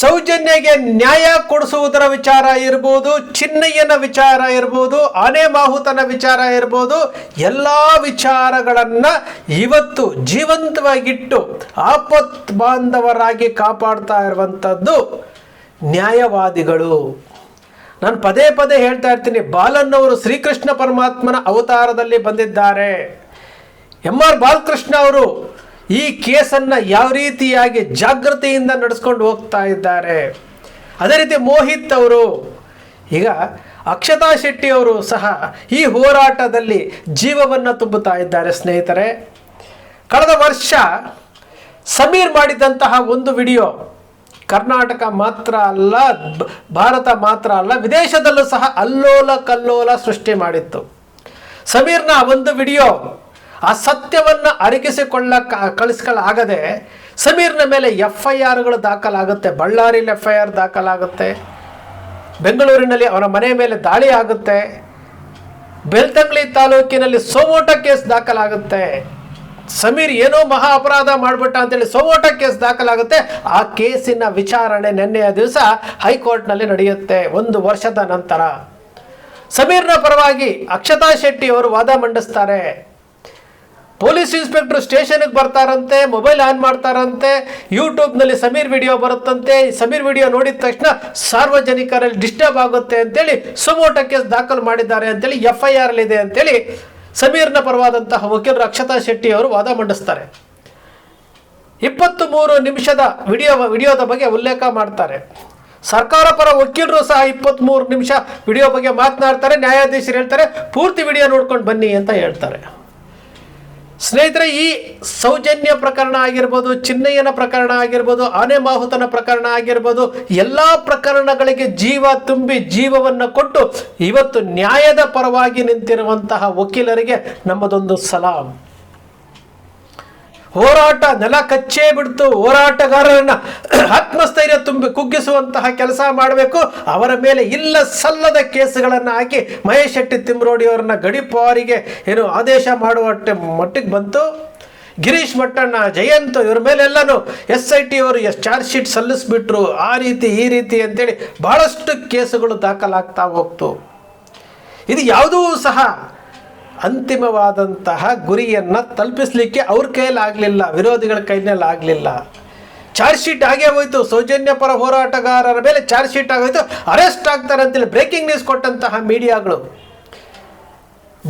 ಸೌಜನ್ಯಗೆ ನ್ಯಾಯ ಕೊಡಿಸುವುದರ ವಿಚಾರ ಇರ್ಬೋದು, ಚಿನ್ನಯ್ಯನ ವಿಚಾರ ಇರ್ಬೋದು, ಆನೆ ಮಾಹುತನ ವಿಚಾರ ಇರ್ಬೋದು, ಎಲ್ಲ ವಿಚಾರಗಳನ್ನು ಇವತ್ತು ಜೀವಂತವಾಗಿಟ್ಟು ಆಪತ್ ಬಾಂಧವರಾಗಿ ಕಾಪಾಡ್ತಾ ಇರುವಂಥದ್ದು ನ್ಯಾಯವಾದಿಗಳು. ನಾನು ಪದೇ ಪದೇ ಹೇಳ್ತಾ ಇರ್ತೀನಿ, ಬಾಲನ್ನವರು ಶ್ರೀಕೃಷ್ಣ ಪರಮಾತ್ಮನ ಅವತಾರದಲ್ಲಿ ಬಂದಿದ್ದಾರೆ. ಎಂ.ಆರ್. ಬಾಲಕೃಷ್ಣ ಅವರು ಈ ಕೇಸನ್ನು ಯಾವ ರೀತಿಯಾಗಿ ಜಾಗೃತಿಯಿಂದ ನಡೆಸ್ಕೊಂಡು ಹೋಗ್ತಾ ಇದ್ದಾರೆ. ಅದೇ ರೀತಿ ಮೋಹಿತ್ ಅವರು, ಈಗ ಅಕ್ಷತಾ ಶೆಟ್ಟಿ ಅವರು ಸಹ ಈ ಹೋರಾಟದಲ್ಲಿ ಜೀವವನ್ನು ತುಂಬುತ್ತಾ ಇದ್ದಾರೆ. ಸ್ನೇಹಿತರೆ, ಕಳೆದ ವರ್ಷ ಸಮೀರ್ ಮಾಡಿದಂತಹ ಒಂದು ವಿಡಿಯೋ ಕರ್ನಾಟಕ ಮಾತ್ರ ಅಲ್ಲ, ಭಾರತ ಮಾತ್ರ ಅಲ್ಲ, ವಿದೇಶದಲ್ಲೂ ಸಹ ಅಲ್ಲೋಲ ಕಲ್ಲೋಲ ಸೃಷ್ಟಿ ಮಾಡಿತ್ತು. ಸಮೀರ್ನ ಒಂದು ವಿಡಿಯೋ ಆ ಸತ್ಯವನ್ನು ಕಳಿಸ್ಕೊಳ್ಳಾಗದೆ ಸಮೀರ್ನ ಮೇಲೆ FIRಗಳು ದಾಖಲಾಗುತ್ತೆ. ಬಳ್ಳಾರಿಯಲ್ಲಿ FIR ದಾಖಲಾಗುತ್ತೆ, ಬೆಂಗಳೂರಿನಲ್ಲಿ ಅವನ ಮನೆ ಮೇಲೆ ದಾಳಿ ಆಗುತ್ತೆ, ಬೆಳ್ತಂಗಡಿ ತಾಲೂಕಿನಲ್ಲಿ ಸೋಮೋಟ ಕೇಸ್ ದಾಖಲಾಗುತ್ತೆ. ಸಮೀರ್ ಏನೋ ಮಹಾ ಅಪರಾಧ ಮಾಡಿಬಿಟ್ಟ ಅಂತೇಳಿ ಸೋಮೋಟ ಕೇಸ್ ದಾಖಲಾಗುತ್ತೆ. ಆ ಕೇಸಿನ ವಿಚಾರಣೆ ನಿನ್ನೆಯ ದಿವಸ ಹೈಕೋರ್ಟ್ನಲ್ಲಿ ನಡೆಯುತ್ತೆ 1 ವರ್ಷದ ನಂತರ. ಸಮೀರ್ನ ಪರವಾಗಿ ಅಕ್ಷತಾ ಶೆಟ್ಟಿ ಅವರು ವಾದ ಮಂಡಿಸ್ತಾರೆ. ಪೊಲೀಸ್ ಇನ್ಸ್ಪೆಕ್ಟರ್ ಸ್ಟೇಷನ್ಗೆ ಬರ್ತಾರಂತೆ, ಮೊಬೈಲ್ ಆನ್ ಮಾಡ್ತಾರಂತೆ, ಯೂಟ್ಯೂಬ್ನಲ್ಲಿ ಸಮೀರ್ ವಿಡಿಯೋ ಬರುತ್ತಂತೆ. ಸಮೀರ್ ವಿಡಿಯೋ ನೋಡಿದ ತಕ್ಷಣ ಸಾರ್ವಜನಿಕರಲ್ಲಿ ಡಿಸ್ಟರ್ಬ್ ಆಗುತ್ತೆ ಅಂತೇಳಿ ಸೋಮೋಟ ಕೇಸ್ ದಾಖಲು ಮಾಡಿದ್ದಾರೆ ಅಂತೇಳಿ FIR ಇದೆ ಅಂತೇಳಿ ಸಮೀರ್ನ ಪರವಾದಂತಹ ವಕೀಲರು ಅಕ್ಷತಾ ಶೆಟ್ಟಿ ಅವರು ವಾದ ಮಂಡಿಸ್ತಾರೆ. 23 ನಿಮಿಷದ ವಿಡಿಯೋದ ಬಗ್ಗೆ ಉಲ್ಲೇಖ ಮಾಡ್ತಾರೆ. ಸರ್ಕಾರ ಪರ ವಕೀಲರು ಸಹ 23 ನಿಮಿಷ ವಿಡಿಯೋ ಬಗ್ಗೆ ಮಾತನಾಡ್ತಾರೆ. ನ್ಯಾಯಾಧೀಶರು ಹೇಳ್ತಾರೆ ಪೂರ್ತಿ ವಿಡಿಯೋ ನೋಡ್ಕೊಂಡು ಬನ್ನಿ ಅಂತ ಹೇಳ್ತಾರೆ. ಸ್ನೇಹಿತರೆ, ಈ ಸೌಜನ್ಯ ಪ್ರಕರಣ ಆಗಿರ್ಬೋದು, ಚಿನ್ನಯ್ಯನ ಪ್ರಕರಣ ಆಗಿರ್ಬೋದು, ಆನೆ ಮಾಹುತನ ಪ್ರಕರಣ ಆಗಿರ್ಬೋದು, ಎಲ್ಲ ಪ್ರಕರಣಗಳಿಗೆ ಜೀವ ತುಂಬಿ ಜೀವವನ್ನು ಕೊಟ್ಟು ಇವತ್ತು ನ್ಯಾಯದ ಪರವಾಗಿ ನಿಂತಿರುವಂತಹ ವಕೀಲರಿಗೆ ನಮ್ಮದೊಂದು ಸಲಾಂ. ಹೋರಾಟ ನೆಲ ಕಚ್ಚೇ ಬಿಡ್ತು. ಹೋರಾಟಗಾರರನ್ನ ಆತ್ಮಸ್ಥೈರ್ಯ ತುಂಬಿ ಕುಗ್ಗಿಸುವಂತಹ ಕೆಲಸ ಮಾಡಬೇಕು. ಅವರ ಮೇಲೆ ಇಲ್ಲ ಸಲ್ಲದ ಕೇಸುಗಳನ್ನು ಹಾಕಿ ಮಹೇಶ್ ಶೆಟ್ಟಿ ತಿಮ್ರೋಡಿ ಅವರನ್ನ ಗಡಿಪಾರಿಗೆ ಏನು ಆದೇಶ ಮಾಡುವ ಮಟ್ಟಿಗೆ ಬಂತು. ಗಿರೀಶ್ ಮಟ್ಟಣ್ಣ, ಜಯಂತ್ ಇವರ ಮೇಲೆಲ್ಲನೂ SIT ಅವರು ಚಾರ್ಜ್ ಶೀಟ್ ಸಲ್ಲಿಸ್ಬಿಟ್ರು. ಆ ರೀತಿ ಈ ರೀತಿ ಅಂತೇಳಿ ಬಹಳಷ್ಟು ಕೇಸುಗಳು ದಾಖಲಾಗ್ತಾ ಹೋಗ್ತು. ಇದು ಯಾವುದೂ ಸಹ ಅಂತಿಮವಾದಂತಹ ಗುರಿಯನ್ನು ತಲುಪಿಸಲಿಕ್ಕೆ ಅವ್ರ ಕೈಯಲ್ಲಾಗಲಿಲ್ಲ, ವಿರೋಧಿಗಳ ಕೈಯಲ್ಲಿ ಆಗಲಿಲ್ಲ. ಚಾರ್ಜ್ ಶೀಟ್ ಆಗೇ ಹೋಯಿತು. ಸೌಜನ್ಯ ಪರ ಹೋರಾಟಗಾರರ ಮೇಲೆ ಚಾರ್ಜ್ ಶೀಟ್ ಆಗೋಯ್ತು, ಅರೆಸ್ಟ್ ಆಗ್ತಾರೆ ಅಂತೇಳಿ ಬ್ರೇಕಿಂಗ್ ನ್ಯೂಸ್ ಕೊಟ್ಟಂತಹ ಮೀಡಿಯಾಗಳು.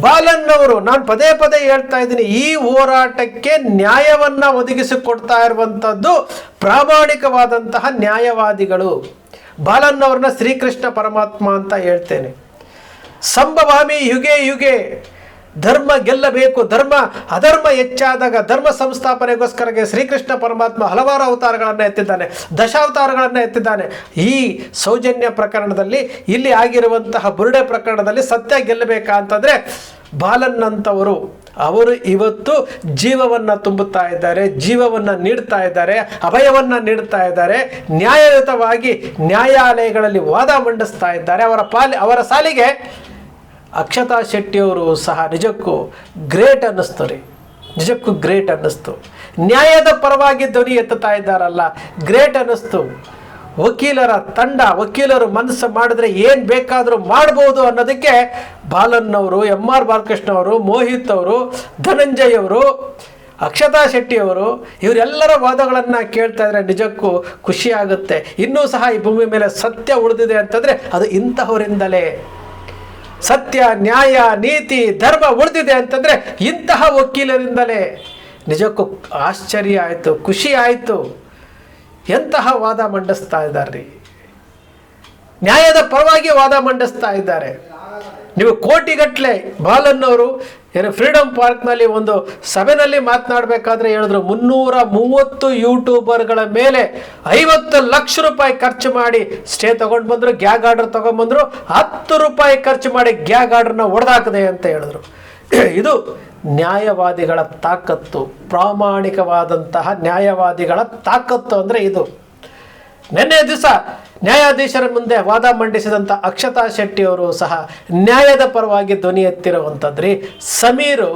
ಬಾಲನ್ನವರು, ನಾನು ಪದೇ ಪದೇ ಹೇಳ್ತಾ ಇದ್ದೀನಿ, ಈ ಹೋರಾಟಕ್ಕೆ ನ್ಯಾಯವನ್ನು ಒದಗಿಸಿಕೊಡ್ತಾ ಇರುವಂಥದ್ದು ಪ್ರಾಮಾಣಿಕವಾದಂತಹ ನ್ಯಾಯವಾದಿಗಳು. ಬಾಲನ್ನವ್ರನ್ನ ಶ್ರೀಕೃಷ್ಣ ಪರಮಾತ್ಮ ಅಂತ ಹೇಳ್ತೇನೆ. ಸಂಭವಾಮಿ ಯುಗೆ ಯುಗೆ, ಧರ್ಮ ಗೆಲ್ಲಬೇಕು. ಅಧರ್ಮ ಹೆಚ್ಚಾದಾಗ ಧರ್ಮ ಸಂಸ್ಥಾಪನೆಗೋಸ್ಕರ ಶ್ರೀಕೃಷ್ಣ ಪರಮಾತ್ಮ ಹಲವಾರು ಅವತಾರಗಳನ್ನು ಎತ್ತಿದ್ದಾನೆ, ದಶಾವತಾರಗಳನ್ನು ಎತ್ತಿದ್ದಾನೆ. ಈ ಸೌಜನ್ಯ ಪ್ರಕರಣದಲ್ಲಿ, ಇಲ್ಲಿ ಆಗಿರುವಂತಹ ಬುರುಡೆ ಪ್ರಕರಣದಲ್ಲಿ ಸತ್ಯ ಗೆಲ್ಲಬೇಕಾ ಅಂತಂದರೆ ಬಾಲನ್ನಂಥವರು ಅವರು ಇವತ್ತು ಜೀವವನ್ನು ತುಂಬುತ್ತಾ ಇದ್ದಾರೆ, ಜೀವವನ್ನು ನೀಡ್ತಾ ಇದ್ದಾರೆ, ಅಭಯವನ್ನು ನೀಡ್ತಾ ಇದ್ದಾರೆ. ನ್ಯಾಯಯುತವಾಗಿ ನ್ಯಾಯಾಲಯಗಳಲ್ಲಿ ವಾದ ಮಂಡಿಸ್ತಾ ಇದ್ದಾರೆ. ಅವರ ಸಾಲಿಗೆ ಅಕ್ಷತಾ ಶೆಟ್ಟಿಯವರು ಸಹ ನಿಜಕ್ಕೂ ಗ್ರೇಟ್ ಅನ್ನಿಸ್ತು ರೀ, ನಿಜಕ್ಕೂ ಗ್ರೇಟ್ ಅನ್ನಿಸ್ತು. ನ್ಯಾಯದ ಪರವಾಗಿ ಧ್ವನಿ ಎತ್ತುತ್ತಾ ಇದ್ದಾರಲ್ಲ, ಗ್ರೇಟ್ ಅನ್ನಿಸ್ತು. ವಕೀಲರ ತಂಡ, ವಕೀಲರು ಮನಸ್ಸು ಮಾಡಿದ್ರೆ ಏನು ಬೇಕಾದರೂ ಮಾಡ್ಬೋದು ಅನ್ನೋದಕ್ಕೆ ಬಾಲನ್ನವರು, ಎಂ.ಆರ್. ಬಾಲಕೃಷ್ಣ ಅವರು, ಮೋಹಿತ್ ಅವರು, ಧನಂಜಯ್ ಅವರು, ಅಕ್ಷತಾ ಶೆಟ್ಟಿಯವರು, ಇವರೆಲ್ಲರ ವಾದಗಳನ್ನು ಕೇಳ್ತಾ ಇದ್ರೆ ನಿಜಕ್ಕೂ ಖುಷಿಯಾಗುತ್ತೆ. ಇನ್ನೂ ಸಹ ಈ ಭೂಮಿ ಮೇಲೆ ಸತ್ಯ ಉಳಿದಿದೆ ಅಂತಂದರೆ ಅದು ಇಂತಹವರಿಂದಲೇ. ಸತ್ಯ, ನ್ಯಾಯ, ನೀತಿ, ಧರ್ಮ ಉಳಿದಿದೆ ಅಂತಂದರೆ ಇಂತಹ ವಕೀಲರಿಂದಲೇ. ನಿಜಕ್ಕೂ ಆಶ್ಚರ್ಯ ಆಯಿತು, ಖುಷಿ ಆಯಿತು. ಎಂತಹ ವಾದ ಮಂಡಿಸ್ತಾ ಇದ್ದಾರೆ, ನ್ಯಾಯದ ಪರವಾಗಿ ವಾದ ಮಂಡಿಸ್ತಾ ಇದ್ದಾರೆ. ನೀವು ಕೋಟಿಗಟ್ಟಲೆ ಬಾಲನ್ನವರು ಫ್ರೀಡಮ್ ಪಾರ್ಕ್ನಲ್ಲಿ ಒಂದು ಸಭೆಯಲ್ಲಿ ಮಾತನಾಡಬೇಕಾದ್ರೆ ಹೇಳಿದ್ರು 330 ಯೂಟ್ಯೂಬರ್ಗಳ ಮೇಲೆ 50 ಲಕ್ಷ ರೂಪಾಯಿ ಖರ್ಚು ಮಾಡಿ ಸ್ಟೇ ತಗೊಂಡು ಬಂದರು, ಗ್ಯಾಗ್ ಆರ್ಡರ್ ತೊಗೊಂಡ್ಬಂದರು. 10 ರೂಪಾಯಿ ಖರ್ಚು ಮಾಡಿ ಗ್ಯಾಗ್ ಆರ್ಡರ್ನ ಹೊಡೆದಾಕದೆ ಅಂತ ಹೇಳಿದ್ರು. ಇದು ನ್ಯಾಯವಾದಿಗಳ ತಾಕತ್ತು, ಪ್ರಾಮಾಣಿಕವಾದಂತಹ ನ್ಯಾಯವಾದಿಗಳ ತಾಕತ್ತು ಅಂದರೆ ಇದು. ನಿನ್ನೆ ದಿವಸ ನ್ಯಾಯಾಧೀಶರ ಮುಂದೆ ವಾದ ಮಂಡಿಸಿದಂಥ ಅಕ್ಷತಾ ಶೆಟ್ಟಿ ಅವರು ಸಹ ನ್ಯಾಯದ ಪರವಾಗಿ ಧ್ವನಿ ಎತ್ತಿರುವಂಥದ್ರಿ. ಸಮೀರು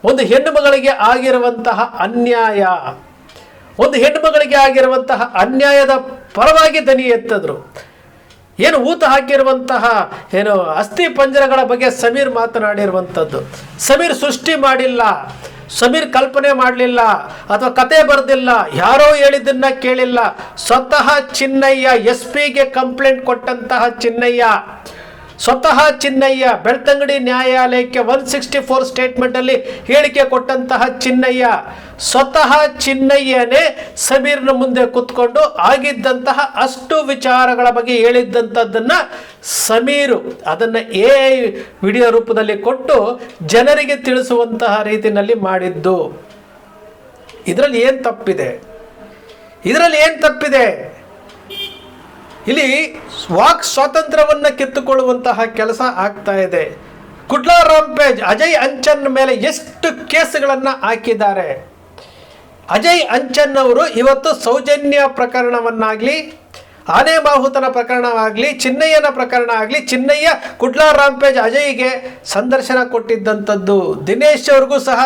ಒಂದು ಹೆಣ್ಣು ಮಗಳಿಗೆ ಆಗಿರುವಂತಹ ಅನ್ಯಾಯ, ಒಂದು ಹೆಣ್ಣುಮಗಳಿಗೆ ಆಗಿರುವಂತಹ ಅನ್ಯಾಯದ ಪರವಾಗಿ ದನಿ ಎತ್ತಿದ್ರು. ಏನು ಊತ ಹಾಕಿರುವಂತಹ ಏನು ಅಸ್ಥಿ ಪಂಜರಗಳ ಬಗ್ಗೆ ಸಮೀರ್ ಮಾತನಾಡಿರುವಂಥದ್ದು. ಸಮೀರ್ ಸೃಷ್ಟಿ ಮಾಡಿಲ್ಲ, ಸಮೀರ್ ಕಲ್ಪನೆ ಮಾಡಲಿಲ್ಲ ಅಥವಾ ಕತೆ ಬರೆದಿಲ್ಲ, ಯಾರೋ ಹೇಳಿದ್ದನ್ನ ಕೇಳಿಲ್ಲ. ಸ್ವತಃ ಚಿನ್ನಯ್ಯ SP ಗೆ ಕಂಪ್ಲೇಂಟ್ ಕೊಟ್ಟಂತಹ ಚಿನ್ನಯ್ಯ ಬೆಳ್ತಂಗಡಿ ನ್ಯಾಯಾಲಯಕ್ಕೆ 164 ಸ್ಟೇಟ್ಮೆಂಟಲ್ಲಿ ಹೇಳಿಕೆ ಕೊಟ್ಟಂತಹ ಸ್ವತಃ ಚಿನ್ನಯ್ಯನೇ ಸಮೀರ್ನ ಮುಂದೆ ಕೂತ್ಕೊಂಡು ಆಗಿದ್ದಂತಹ ಅಷ್ಟು ವಿಚಾರಗಳ ಬಗ್ಗೆ ಹೇಳಿದ್ದಂಥದ್ದನ್ನ ಸಮೀರು ಅದನ್ನು ವಿಡಿಯೋ ರೂಪದಲ್ಲಿ ಕೊಟ್ಟು ಜನರಿಗೆ ತಿಳಿಸುವಂತಹ ರೀತಿಯಲ್ಲಿ ಮಾಡಿದ್ದು. ಇದರಲ್ಲಿ ಏನು ತಪ್ಪಿದೆ? ಇಲ್ಲಿ ವಾಕ್ ಸ್ವಾತಂತ್ರ್ಯವನ್ನು ಕಿತ್ತುಕೊಳ್ಳುವಂತಹ ಕೆಲಸ ಆಗ್ತಾ ಇದೆ. ಕುಡ್ಲಾ ರಾಂಪೇಜ್ ಅಜಯ್ ಅಂಚನ್ ಮೇಲೆ ಎಷ್ಟು ಕೇಸ್ಗಳನ್ನು ಹಾಕಿದ್ದಾರೆ. ಅಜಯ್ ಅಂಚನ್ ಅವರು ಇವತ್ತು ಸೌಜನ್ಯ ಪ್ರಕರಣವನ್ನಾಗಲಿ, ಆನೆ ಮಾಹುತನ ಪ್ರಕರಣವಾಗಲಿ, ಚಿನ್ನಯ್ಯನ ಪ್ರಕರಣ ಆಗಲಿ, ಚಿನ್ನಯ್ಯ ಕುಡ್ಲಾ ರಾಂಪೇಜ್ ಅಜಯ್ಗೆ ಸಂದರ್ಶನ ಕೊಟ್ಟಿದ್ದಂಥದ್ದು. ದಿನೇಶ್ ಅವ್ರಿಗೂ ಸಹ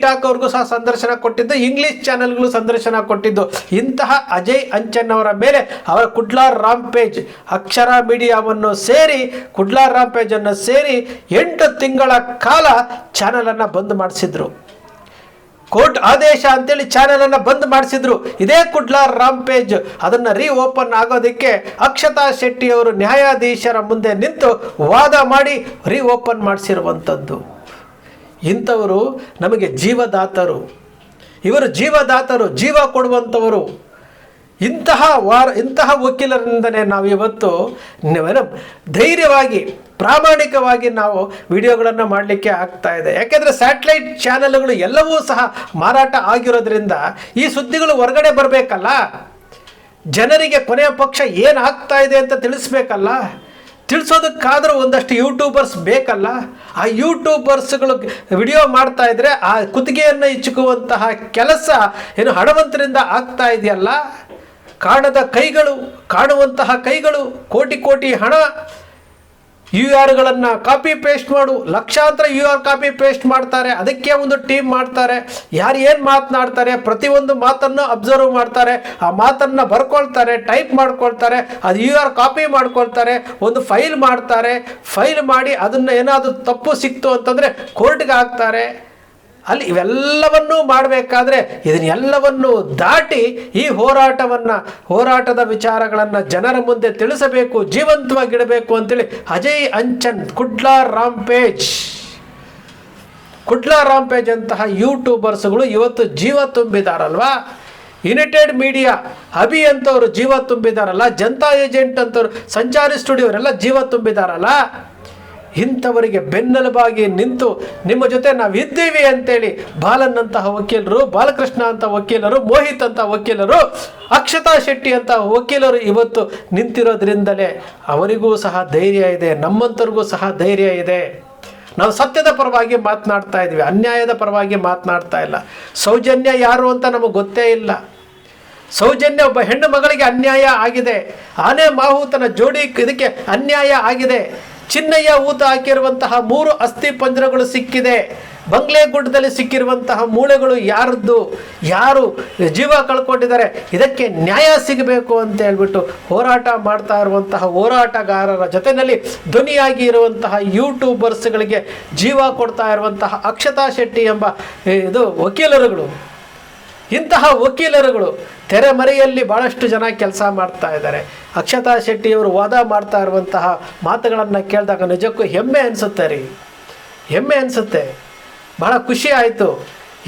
ಟಾಕ್ ಅವ್ರಿಗೂ ಸಹ ಸಂದರ್ಶನ ಕೊಟ್ಟಿದ್ದು, ಇಂಗ್ಲಿಷ್ ಚಾನೆಲ್ಗಳು ಸಂದರ್ಶನ ಕೊಟ್ಟಿದ್ದು. ಇಂತಹ ಅಜಯ್ ಅಂಚನ್ ಅವರ ಮೇಲೆ ಅವರ ಕುಡ್ಲಾ ರಾಂಪೇಜ್ ಅಕ್ಷರ ಮೀಡಿಯಾವನ್ನು ಸೇರಿ ಕುಡ್ಲಾ ರಾಂಪೇಜನ್ನು ಸೇರಿ 8 ತಿಂಗಳ ಕಾಲ ಚಾನಲನ್ನು ಬಂದ್ ಮಾಡಿಸಿದ್ರು. ಕೋರ್ಟ್ ಆದೇಶ ಅಂತೇಳಿ ಚಾನೆಲನ್ನು ಬಂದ್ ಮಾಡಿಸಿದ್ರು. ಇದೇ ಕುಡ್ಲಾ ರಾಂಪೇಜ್ ಅದನ್ನು ಓಪನ್ ಆಗೋದಕ್ಕೆ ಅಕ್ಷತಾ ಶೆಟ್ಟಿ ಅವರು ನ್ಯಾಯಾಧೀಶರ ಮುಂದೆ ನಿಂತು ವಾದ ಮಾಡಿ ಓಪನ್ ಮಾಡಿಸಿರುವಂಥದ್ದು. ಇಂಥವರು ನಮಗೆ ಜೀವದಾತರು, ಇವರು ಜೀವ ಕೊಡುವಂಥವರು. ಇಂತಹ ವಕೀಲರಿಂದನೇ ನಾವು ಇವತ್ತು ಧೈರ್ಯವಾಗಿ ಪ್ರಾಮಾಣಿಕವಾಗಿ ನಾವು ವಿಡಿಯೋಗಳನ್ನು ಮಾಡಲಿಕ್ಕೆ ಆಗ್ತಾ ಇದೆ. ಯಾಕೆಂದರೆ ಸ್ಯಾಟಲೈಟ್ ಚಾನೆಲ್ಗಳು ಎಲ್ಲವೂ ಸಹ ಮಾರಾಟ ಆಗಿರೋದ್ರಿಂದ ಈ ಸುದ್ದಿಗಳು ಹೊರಗಡೆ ಬರಬೇಕಲ್ಲ, ಜನರಿಗೆ ಕೊನೆಯ ಪಕ್ಷ ಏನಾಗ್ತಾ ಇದೆ ಅಂತ ತಿಳಿಸ್ಬೇಕಲ್ಲ. ತಿಳಿಸೋದಕ್ಕಾದರೂ ಒಂದಷ್ಟು ಯೂಟ್ಯೂಬರ್ಸ್ ಬೇಕಲ್ಲ. ಆ ಯೂಟ್ಯೂಬರ್ಸ್ಗಳು ವಿಡಿಯೋ ಮಾಡ್ತಾ ಇದ್ರೆ ಆ ಕುತ್ತಿಗೆಯನ್ನು ಇಚ್ಚುಕುವಂತಹ ಕೆಲಸ ಏನು ಹಣವಂತರಿಂದ ಆಗ್ತಾ ಇದೆಯಲ್ಲ. ಕಾಣುವಂತಹ ಕೈಗಳು ಕೋಟಿ ಹಣ URಗಳನ್ನು ಕಾಪಿ ಪೇಸ್ಟ್ ಲಕ್ಷಾಂತರ UR ಕಾಪಿ ಪೇಸ್ಟ್ ಮಾಡ್ತಾರೆ. ಅದಕ್ಕೆ ಒಂದು ಟೀಮ್ ಮಾಡ್ತಾರೆ. ಯಾರು ಏನು ಮಾತನಾಡ್ತಾರೆ ಪ್ರತಿಯೊಂದು ಮಾತನ್ನು ಅಬ್ಸರ್ವ್ ಮಾಡ್ತಾರೆ, ಆ ಮಾತನ್ನು ಬರ್ಕೊಳ್ತಾರೆ, ಟೈಪ್ ಮಾಡ್ಕೊಳ್ತಾರೆ, ಅದು UR ಕಾಪಿ ಮಾಡ್ಕೊಳ್ತಾರೆ, ಒಂದು ಫೈಲ್ ಮಾಡ್ತಾರೆ. ಫೈಲ್ ಮಾಡಿ ಅದನ್ನು ಏನಾದರೂ ತಪ್ಪು ಸಿಕ್ತು ಅಂತಂದರೆ ಕೋರ್ಟ್ಗೆ ಹಾಕ್ತಾರೆ. ಅಲ್ಲಿ ಇವೆಲ್ಲವನ್ನೂ ಮಾಡಬೇಕಾದ್ರೆ ಇದನ್ನೆಲ್ಲವನ್ನು ದಾಟಿ ಈ ಹೋರಾಟದ ವಿಚಾರಗಳನ್ನು ಜನರ ಮುಂದೆ ತಿಳಿಸಬೇಕು, ಜೀವಂತವಾಗಿಡಬೇಕು ಅಂತೇಳಿ ಅಜಯ್ ಅಂಚನ್ ಕುಡ್ಲಾ ರಾಂಪೇಜ್ ಅಂತಹ ಯೂಟ್ಯೂಬರ್ಸ್ಗಳು ಇವತ್ತು ಜೀವ ತುಂಬಿದಾರಲ್ವಾ. ಯುನೈಟೆಡ್ ಮೀಡಿಯಾ ಅಭಿ ಅಂತವರು ಜೀವ ತುಂಬಿದಾರಲ್ಲ, ಜನತಾ ಏಜೆಂಟ್ ಅಂತವ್ರು, ಸಂಚಾರಿ ಸ್ಟುಡಿಯೋ ಅವರೆಲ್ಲ ಜೀವ ತುಂಬಿದಾರಲ್ಲ. ಇಂಥವರಿಗೆ ಬೆನ್ನೆಲುಬಾಗಿ ನಿಂತು ನಿಮ್ಮ ಜೊತೆ ನಾವಿದ್ದೀವಿ ಅಂತೇಳಿ ಬಾಲನ್ನಂತಹ ವಕೀಲರು, ಬಾಲಕೃಷ್ಣ ಅಂತ ವಕೀಲರು, ಮೋಹಿತ್ ಅಂತ ವಕೀಲರು, ಅಕ್ಷತಾ ಶೆಟ್ಟಿ ಅಂತ ವಕೀಲರು ಇವತ್ತು ನಿಂತಿರೋದ್ರಿಂದಲೇ ಅವರಿಗೂ ಸಹ ಧೈರ್ಯ ಇದೆ, ನಮ್ಮಂಥವ್ರಿಗೂ ಸಹ ಧೈರ್ಯ ಇದೆ. ನಾವು ಸತ್ಯದ ಪರವಾಗಿ ಮಾತನಾಡ್ತಾ ಇದ್ದೀವಿ, ಅನ್ಯಾಯದ ಪರವಾಗಿ ಮಾತನಾಡ್ತಾ ಇಲ್ಲ. ಸೌಜನ್ಯ ಯಾರು ಅಂತ ನಮಗೆ ಗೊತ್ತೇ ಇಲ್ಲ. ಸೌಜನ್ಯ ಒಬ್ಬ ಹೆಣ್ಣು ಮಗಳಿಗೆ ಅನ್ಯಾಯ ಆಗಿದೆ. ಆನೆ ಮಾಹುತನ ಜೋಡಿ ಇದಕ್ಕೆ ಅನ್ಯಾಯ ಆಗಿದೆ. ಚಿನ್ನಯ್ಯ ಊತ ಹಾಕಿರುವಂತಹ 3 ಅಸ್ಥಿ ಪಂಜರಗಳು ಸಿಕ್ಕಿದೆ. ಬಂಗ್ಲೆಗುಡ್ಡದಲ್ಲಿ ಸಿಕ್ಕಿರುವಂತಹ ಮೂಳೆಗಳು ಯಾರು ಜೀವ ಕಳ್ಕೊಂಡಿದ್ದಾರೆ, ಇದಕ್ಕೆ ನ್ಯಾಯ ಸಿಗಬೇಕು ಅಂತ ಹೇಳ್ಬಿಟ್ಟು ಹೋರಾಟ ಮಾಡ್ತಾ ಇರುವಂತಹ ಹೋರಾಟಗಾರರ ಜೊತೆಯಲ್ಲಿ ಧ್ವನಿಯಾಗಿ ಇರುವಂತಹ ಯೂಟ್ಯೂಬರ್ಸ್ಗಳಿಗೆ ಜೀವ ಕೊಡ್ತಾ ಇರುವಂತಹ ಅಕ್ಷತಾ ಶೆಟ್ಟಿ ಎಂಬ ವಕೀಲರುಗಳು, ಇಂತಹ ವಕೀಲರುಗಳು ತೆರೆಮರೆಯಲ್ಲಿ ಭಾಳಷ್ಟು ಜನ ಕೆಲಸ ಮಾಡ್ತಾ ಇದ್ದಾರೆ. ಅಕ್ಷತಾ ಶೆಟ್ಟಿಯವರು ವಾದ ಮಾಡ್ತಾ ಇರುವಂತಹ ಮಾತುಗಳನ್ನು ಕೇಳಿದಾಗ ನಿಜಕ್ಕೂ ಹೆಮ್ಮೆ ಅನಿಸುತ್ತೆ, ಭಾಳ ಖುಷಿ ಆಯಿತು.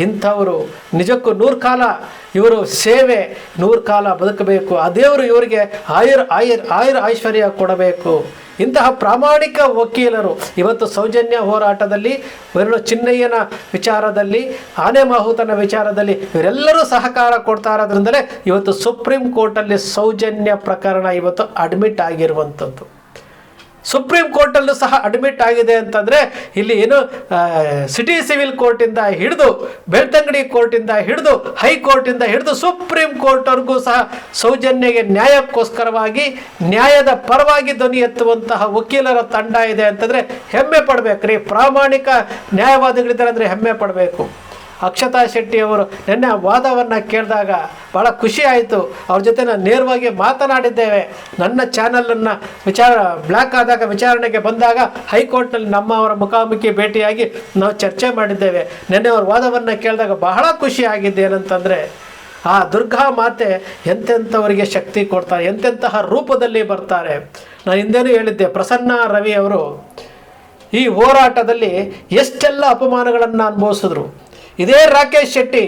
ಇಂಥವರು ನಿಜಕ್ಕೂ 100 ಕಾಲ ಇವರು ಸೇವೆ 100 ಕಾಲ ಬದುಕಬೇಕು. ಆ ದೇವರು ಇವರಿಗೆ ಐಶ್ವರ್ಯ ಕೊಡಬೇಕು. ಇಂತಹ ಪ್ರಾಮಾಣಿಕ ವಕೀಲರು ಇವತ್ತು ಸೌಜನ್ಯ ಹೋರಾಟದಲ್ಲಿ, ಚಿನ್ನಯ್ಯನ ವಿಚಾರದಲ್ಲಿ, ಆನೆ ಮಾಹುತನ ವಿಚಾರದಲ್ಲಿ ಇವರೆಲ್ಲರೂ ಸಹಕಾರ ಕೊಡ್ತಾ ಇರೋದ್ರಿಂದಲೇ ಇವತ್ತು ಸುಪ್ರೀಂ ಕೋರ್ಟಲ್ಲಿ ಸೌಜನ್ಯ ಪ್ರಕರಣ ಇವತ್ತು ಅಡ್ಮಿಟ್ ಆಗಿರುವಂಥದ್ದು. ಸುಪ್ರೀಂ ಕೋರ್ಟಲ್ಲೂ ಸಹ ಅಡ್ಮಿಟ್ ಆಗಿದೆ ಅಂತಂದರೆ ಇಲ್ಲಿ ಏನು ಸಿಟಿ ಸಿವಿಲ್ ಕೋರ್ಟಿಂದ ಹಿಡಿದು ಬೆಳ್ತಂಗಡಿ ಕೋರ್ಟಿಂದ ಹಿಡಿದು ಹೈಕೋರ್ಟಿಂದ ಹಿಡಿದು ಸುಪ್ರೀಂ ಕೋರ್ಟ್ವರೆಗೂ ಸಹ ಸೌಜನ್ಯಗೆ ನ್ಯಾಯಕ್ಕೋಸ್ಕರವಾಗಿ ನ್ಯಾಯದ ಪರವಾಗಿ ಧ್ವನಿ ಎತ್ತುವಂತಹ ವಕೀಲರ ತಂಡ ಇದೆ ಅಂತಂದರೆ ಹೆಮ್ಮೆ ಪಡಬೇಕ್ರಿ. ಪ್ರಾಮಾಣಿಕ ನ್ಯಾಯವಾದಿಗಳಿದ್ದಾರೆ ಅಂದರೆ ಹೆಮ್ಮೆ ಪಡಬೇಕು. ಅಕ್ಷತಾ ಶೆಟ್ಟಿ ಅವರು ನಿನ್ನೆ ವಾದವನ್ನು ಕೇಳಿದಾಗ ಭಾಳ ಖುಷಿ ಆಯಿತು. ಅವ್ರ ಜೊತೆ ನಾನು ನೇರವಾಗಿ ಮಾತನಾಡಿದ್ದೇವೆ. ನನ್ನ ಚಾನಲನ್ನು ಬ್ಲ್ಯಾಕ್ ಆದಾಗ ವಿಚಾರಣೆಗೆ ಬಂದಾಗ ಹೈಕೋರ್ಟ್ನಲ್ಲಿ ಅವರ ಮುಖಾಮುಖಿ ಭೇಟಿಯಾಗಿ ನಾವು ಚರ್ಚೆ ಮಾಡಿದ್ದೇವೆ. ನಿನ್ನೆ ಅವ್ರ ವಾದವನ್ನು ಕೇಳಿದಾಗ ಬಹಳ ಖುಷಿ ಆಗಿದ್ದೆ. ಏನಂತಂದರೆ ಆ ದುರ್ಗಾ ಮಾತೆ ಎಂತೆಂಥವರಿಗೆ ಶಕ್ತಿ ಕೊಡ್ತಾರೆ, ಎಂತೆಂತಹ ರೂಪದಲ್ಲಿ ಬರ್ತಾರೆ. ನಾನು ಹಿಂದೆನೂ ಹೇಳಿದ್ದೆ, ಪ್ರಸನ್ನ ರವಿ ಅವರು ಈ ಹೋರಾಟದಲ್ಲಿ ಎಷ್ಟೆಲ್ಲ ಅಪಮಾನಗಳನ್ನು ಅನುಭವಿಸಿದ್ರು. ಇದೇ ರಾಕೇಶ್ ಶೆಟ್ಟಿ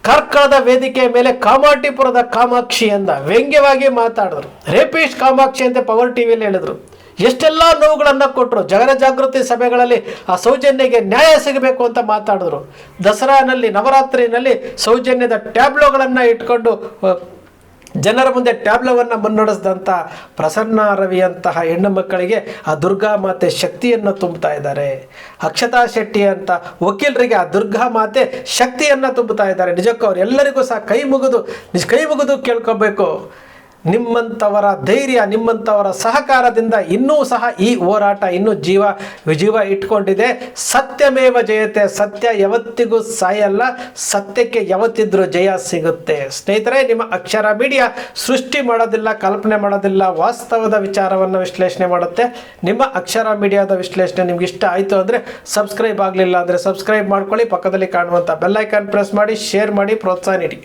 ಕಾರ್ಕಳದ ವೇದಿಕೆ ಮೇಲೆ ಕಾಮಾಟಿಪುರದ ಕಾಮಾಕ್ಷಿ ಎಂದ ವ್ಯಂಗ್ಯವಾಗಿ ಮಾತಾಡಿದ್ರು. ರೇಪಿಸ್ಟ್ ಕಾಮಾಕ್ಷಿ ಅಂತ ಪವರ್ ಟಿವಿಯಲ್ಲಿ ಹೇಳಿದ್ರು. ಎಷ್ಟೆಲ್ಲ ನೋವುಗಳನ್ನು ಕೊಟ್ಟರು. ಜನಜಾಗೃತಿ ಸಭೆಗಳಲ್ಲಿ ಆ ಸೌಜನ್ಯಗೆ ನ್ಯಾಯ ಸಿಗಬೇಕು ಅಂತ ಮಾತಾಡಿದ್ರು. ದಸರಾನಲ್ಲಿ ನವರಾತ್ರಿನಲ್ಲಿ ಸೌಜನ್ಯದ ಟ್ಯಾಬ್ಲೋಗಳನ್ನು ಇಟ್ಕೊಂಡು ಜನರ ಮುಂದೆ ಟ್ಯಾಬ್ಲೋವನ್ನು ಮುನ್ನಡೆಸಿದಂಥ ಪ್ರಸನ್ನ ರವಿಯಂತಹ ಹೆಣ್ಣು ಮಕ್ಕಳಿಗೆ ಆ ದುರ್ಗಾ ಮಾತೆ ಶಕ್ತಿಯನ್ನು ತುಂಬುತ್ತಾ ಇದ್ದಾರೆ. ಅಕ್ಷತಾ ಶೆಟ್ಟಿ ಅಂತ ವಕೀಲರಿಗೆ ಆ ದುರ್ಗಾ ಮಾತೆ ಶಕ್ತಿಯನ್ನು ತುಂಬುತ್ತಾ ಇದ್ದಾರೆ. ನಿಜಕ್ಕೂ ಅವರೆಲ್ಲರಿಗೂ ಸಹ ಕೈ ಮುಗಿದು ಕೇಳ್ಕೋಬೇಕು. ನಿಮ್ಮಂಥವರ ಧೈರ್ಯ, ನಿಮ್ಮಂಥವರ ಸಹಕಾರದಿಂದ ಇನ್ನೂ ಸಹ ಈ ಹೋರಾಟ ಇನ್ನೂ ಜೀವ ಇಟ್ಕೊಂಡಿದೆ. ಸತ್ಯಮೇವ ಜಯತೆ. ಸತ್ಯ ಯಾವತ್ತಿಗೂ ಸಾಯಲ್ಲ. ಸತ್ಯಕ್ಕೆ ಯಾವತ್ತಿದ್ರೂ ಜಯ ಸಿಗುತ್ತೆ. ಸ್ನೇಹಿತರೆ, ನಿಮ್ಮ ಅಕ್ಷರ ಮೀಡಿಯಾ ಸೃಷ್ಟಿ ಮಾಡೋದಿಲ್ಲ, ಕಲ್ಪನೆ ಮಾಡೋದಿಲ್ಲ, ವಾಸ್ತವದ ವಿಚಾರವನ್ನು ವಿಶ್ಲೇಷಣೆ ಮಾಡುತ್ತೆ. ನಿಮ್ಮ ಅಕ್ಷರ ಮೀಡಿಯಾದ ವಿಶ್ಲೇಷಣೆ ನಿಮ್ಗೆ ಇಷ್ಟ ಆಯಿತು ಅಂದರೆ ಸಬ್ಸ್ಕ್ರೈಬ್ ಆಗಲಿಲ್ಲ ಅಂದರೆ ಸಬ್ಸ್ಕ್ರೈಬ್ ಮಾಡ್ಕೊಳ್ಳಿ. ಪಕ್ಕದಲ್ಲಿ ಕಾಣುವಂಥ ಬೆಲ್ ಐಕಾನ್ ಪ್ರೆಸ್ ಮಾಡಿ, ಶೇರ್ ಮಾಡಿ, ಪ್ರೋತ್ಸಾಹ ನೀಡಿ.